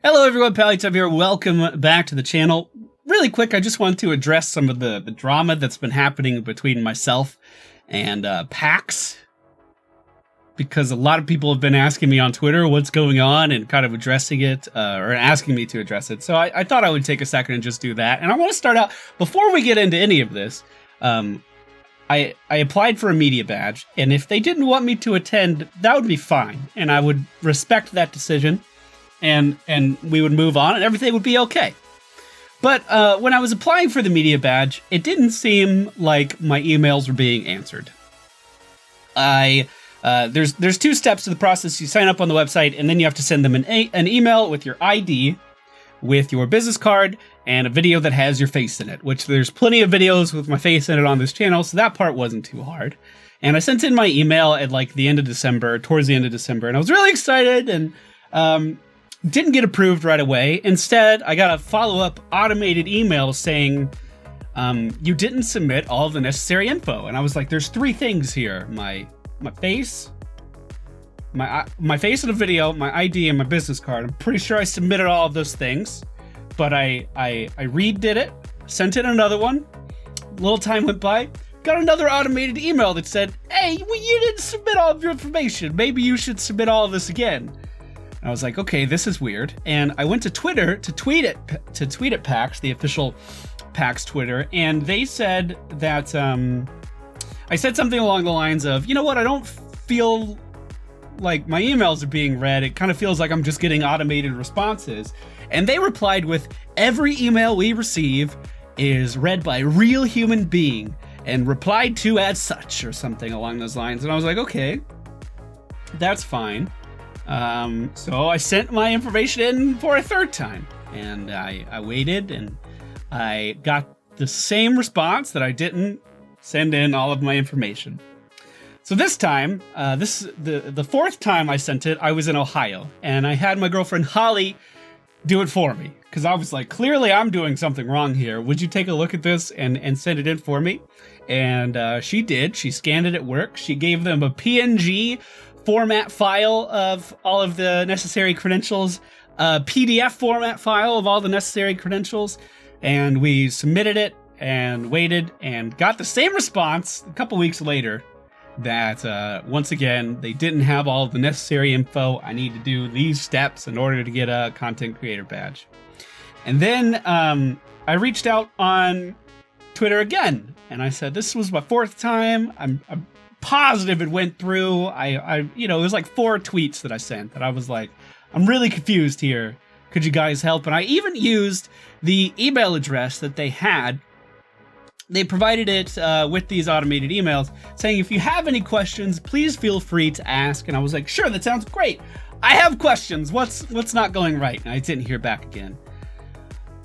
Hello everyone, PAXEast here. Welcome back to the channel. Really quick, I just want to address some of the drama that's been happening between myself and PAX. Because a lot of people have been asking me on Twitter what's going on and kind of addressing it, or asking me to address it. So I thought I would take a second and just do that. And I want to start out, before we get into any of this, I applied for a media badge, and if they didn't want me to attend, that would be fine. And I would respect that decision. And we would move on and everything would be okay. But when I was applying for the media badge, it didn't seem like my emails were being answered. There's two steps to the process. You sign up on the website and then you have to send them an email with your ID, with your business card, and a video that has your face in it, which there's plenty of videos with my face in it on this channel, so that part wasn't too hard. And I sent in my email at like the end of December, towards the end of December, and I was really excited and didn't get approved right away. Instead, I got a follow-up automated email saying, you didn't submit all of the necessary info. And I was like, there's three things here. My face, my face in a video, my ID, and my business card. I'm pretty sure I submitted all of those things, but I redid it, sent in another one. A little time went by, got another automated email that said, hey, well, you didn't submit all of your information. Maybe you should submit all of this again. I was like, okay, this is weird. And I went to Twitter to tweet at PAX, the official PAX Twitter, and they said that I said something along the lines of, you know what, I don't feel like my emails are being read. It kind of feels like I'm just getting automated responses. And they replied with, every email we receive is read by a real human being and replied to as such, or something along those lines. And I was like, okay, that's fine. So I sent my information in for a third time, and I waited, and I got the same response that I didn't send in all of my information. So this time, the fourth time I sent it, I was in Ohio, and I had my girlfriend Holly do it for me, because I was like, clearly I'm doing something wrong here. Would you take a look at this and send it in for me? And she did. She scanned it at work. She gave them a PNG format file of all of the necessary credentials, a PDF format file of all the necessary credentials, and we submitted it and waited and got the same response a couple weeks later that once again they didn't have all of the necessary info. I need to do these steps in order to get a content creator badge. And then I reached out on Twitter again, and I said, this was my fourth time. I'm positive it went through. It was like 4 tweets that I sent that I was like, I'm really confused here. Could you guys help? And I even used the email address that they had. They provided it with these automated emails saying, if you have any questions, please feel free to ask. And I was like, sure, that sounds great. I have questions. What's not going right? And I didn't hear back again.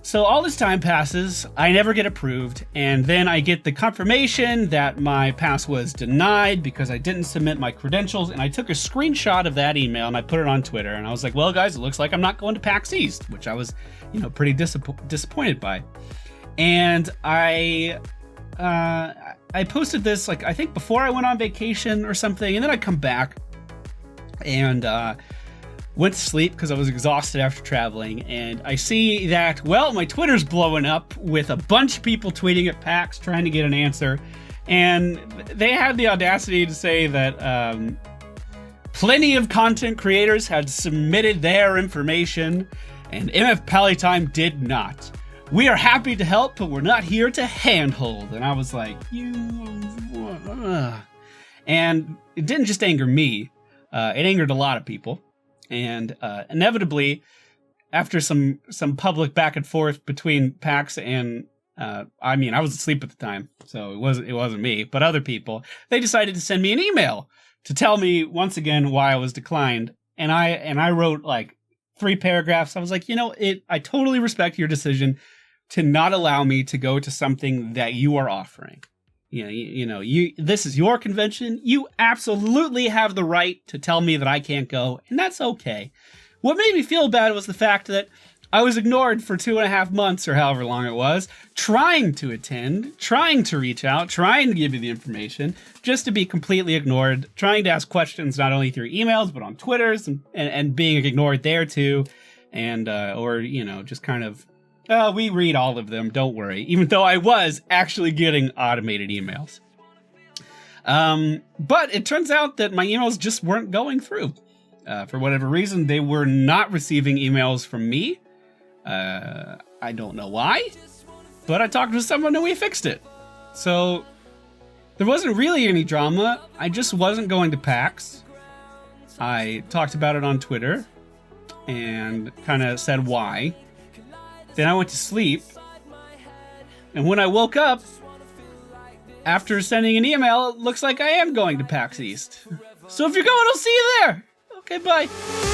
So all this time passes, I never get approved, and then I get the confirmation that my pass was denied because I didn't submit my credentials, and I took a screenshot of that email and I put it on Twitter, and I was like, well guys, it looks like I'm not going to PAX East, which I was, pretty disappointed by. And I posted this, like, I think before I went on vacation or something, and then I come back and went to sleep because I was exhausted after traveling, and I see that, well, my Twitter's blowing up with a bunch of people tweeting at PAX trying to get an answer, and they had the audacity to say that plenty of content creators had submitted their information, and MFPallytime did not. We are happy to help, but we're not here to handhold. And I was like, and it didn't just anger me, it angered a lot of people. And inevitably, after some public back and forth between PAX and I was asleep at the time, so it wasn't me, but other people, they decided to send me an email to tell me once again why I was declined. And I wrote like 3 paragraphs. I was like, I totally respect your decision to not allow me to go to something that you are offering. This is your convention. You absolutely have the right to tell me that I can't go, and that's okay. What made me feel bad was the fact that I was ignored for 2.5 months or however long it was, trying to attend, trying to reach out, trying to give you the information, just to be completely ignored, trying to ask questions not only through emails, but on Twitters, and being ignored there too. and or just kind of, we read all of them, don't worry, even though I was actually getting automated emails. But it turns out that my emails just weren't going through. For whatever reason, they were not receiving emails from me. I don't know why, but I talked to someone and we fixed it. So there wasn't really any drama. I just wasn't going to PAX. I talked about it on Twitter and kind of said why. Then I went to sleep. And when I woke up, after sending an email, it looks like I am going to PAX East. So if you're going, I'll see you there. Okay, bye.